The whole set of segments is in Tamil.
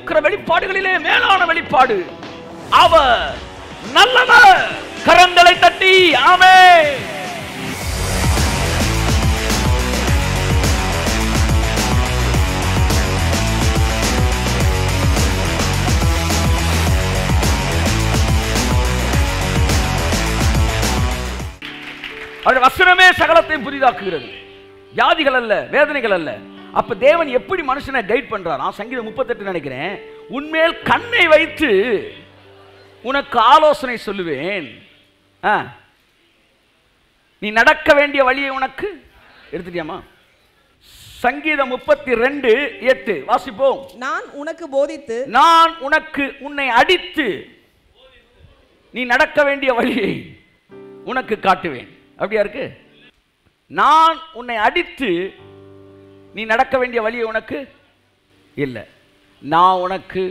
இருக்கிற வெளிப்பாடுகளிலே மேலான வெளிப்பாடு. அவர் நல்லவர். கரங்களை தட்டி ஆமென். அவருடைய வசனமே சகலத்தையும் புதிதாக்குகிறது. வியாதிகள் அல்ல, வேதனைகள் அல்ல. அப்ப தேவன் எப்படி மனுஷனை கைட் பண்றார்? சங்கீதம் 38 நினைக்கிறேன். உன்மேல் கண்ணை வைத்து உனக்கு ஆலோசனை சொல்லுவேன், நீ நடக்க வேண்டிய வழியை உனக்கு எடுத்துட்டியாமா? சங்கீதம் 32:8 வாசிப்போம். நான் உனக்கு போதித்து, நான் உனக்கு உன்னை அடித்து நீ நடக்க வேண்டிய வழியை உனக்கு காட்டுவேன். அப்படியா இருக்கு? நான் உன்னை அடித்து நீ நடக்க வேண்டிய வழியை உனக்கு இல்லை, நான் உனக்கு.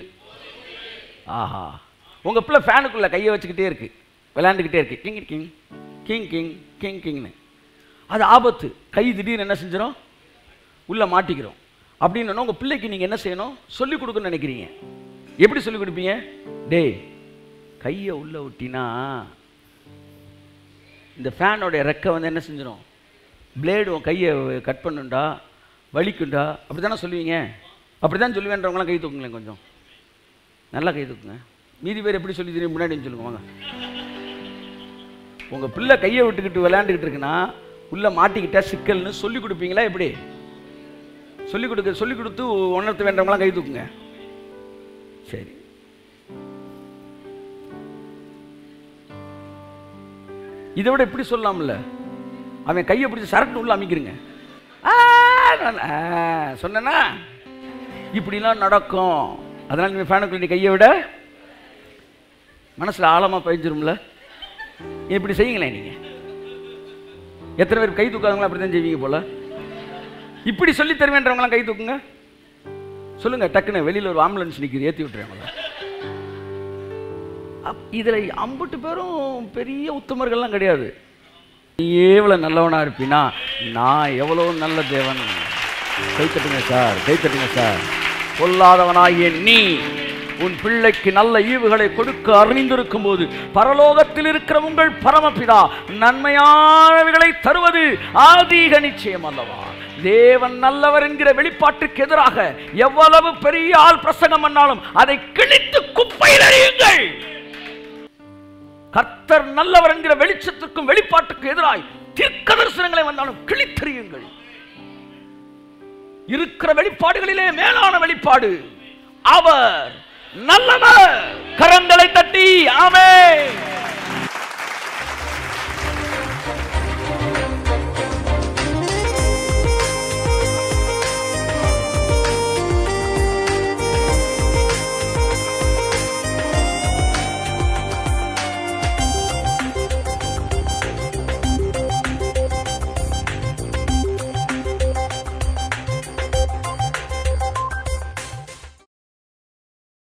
ஆஹா, உங்க பிள்ளை ஃபேனுக்குள்ள கையை வச்சுக்கிட்டே இருக்கு, விளையாண்டுக்கிட்டே இருக்கு, king king king king king கிங்னு. அது ஆபத்து. கை திடீர்னு என்ன செஞ்சிடும்? உள்ள மாட்டிக்கிறோம். அப்படின்னு உங்க பிள்ளைக்கு நீங்க என்ன செய்யணும்? சொல்லிக் கொடுக்கணும்னு நினைக்கிறீங்க. எப்படி சொல்லிக் கொடுப்பீங்க? டேய், கையை உள்ள விட்டினா இந்த ஃபேனோடைய ரெக்கை வந்து என்ன செஞ்சிடும்? பிளேடு உன் கையை கட் பண்ணுண்டா, வலிக்குண்டா. அப்படி தானே சொல்லுவீங்க? அப்படி தான் சொல்லுவேன்றவங்களாம் கை தூக்குங்களேன், கொஞ்சம் நல்லா கை தூக்குங்க. மீதி பேர் எப்படி சொல்லி தெரியும்? முன்னாடி சொல்லுங்க வாங்க. உங்கள் பிள்ளை கையை விட்டுக்கிட்டு விளையாண்டுக்கிட்டு இருக்குன்னா உள்ள மாட்டிக்கிட்டா சிக்கல்னு சொல்லி கொடுப்பீங்களா? எப்படி சொல்லி கொடுத்து உணர்த்த வேண்டவங்களாம் கை தூக்குங்க. சரி, இதை விட இப்படி சொல்லலாம்ல, அவன் கையை பிடிச்சி சரட்டு உள்ள அமைக்கிறீங்க சொன்னா இப்படிலாம் நடக்கும். அதனால நீங்க ஃபேனுக்குள்ள கையை விட மனசுல ஆழமா பதிஞ்சிரும்ல. இப்படி செய்யுங்களேன். நீங்க எத்தனை பேர் கை தூக்காதவங்களா அப்படித்தான் செய்வீங்க போல. இப்படி சொல்லி தருவேன்றவங்களாம் கை தூக்குங்க. சொல்லுங்க டக்குன்னு. வெளியில ஒரு ஆம்புலன்ஸ் நிற்குது, ஏற்றி விட்டுருவாங்களா? இதுல 50 பேரும் பெரிய உத்தமர்கள்லாம் கிடையாது. நீ எவ்வளவு நல்லவனா இருப்பினா, நான் எவ்வளவு நல்ல தேவன். கை தட்டுங்க சார், கை தட்டுங்க சார். பொல்லாதவனாகிய நீ உன் பிள்ளைக்கு நல்ல ஈவுகளை கொடுக்க அறிந்திருக்கும் போது பரலோகத்தில் இருக்கிற உங்கள் பரமபிதா நன்மையானவைகளை தருவது அதிக நிச்சயம் அல்லவா? தேவன் நல்லவர் என்கிற வெளிப்பாட்டுக்கு எதிராக எவ்வளவு பெரிய ஆள் பிரசங்கம் பண்ணாலும் அதை கிழித்து குப்பையில் எறியுங்கள். கர்த்தர் நல்லவர் என்கிற வெளிச்சத்துக்கும் வெளிப்பாட்டுக்கு எதிராய் தீர்க்க தரிசனங்களை வந்தாலும் கிழித்தெறியுங்கள். இருக்கிற வெளிப்பாடுகளிலே மேலான வெளிப்பாடு. அவர் நல்லவர். கரங்களை தட்டி ஆமென்.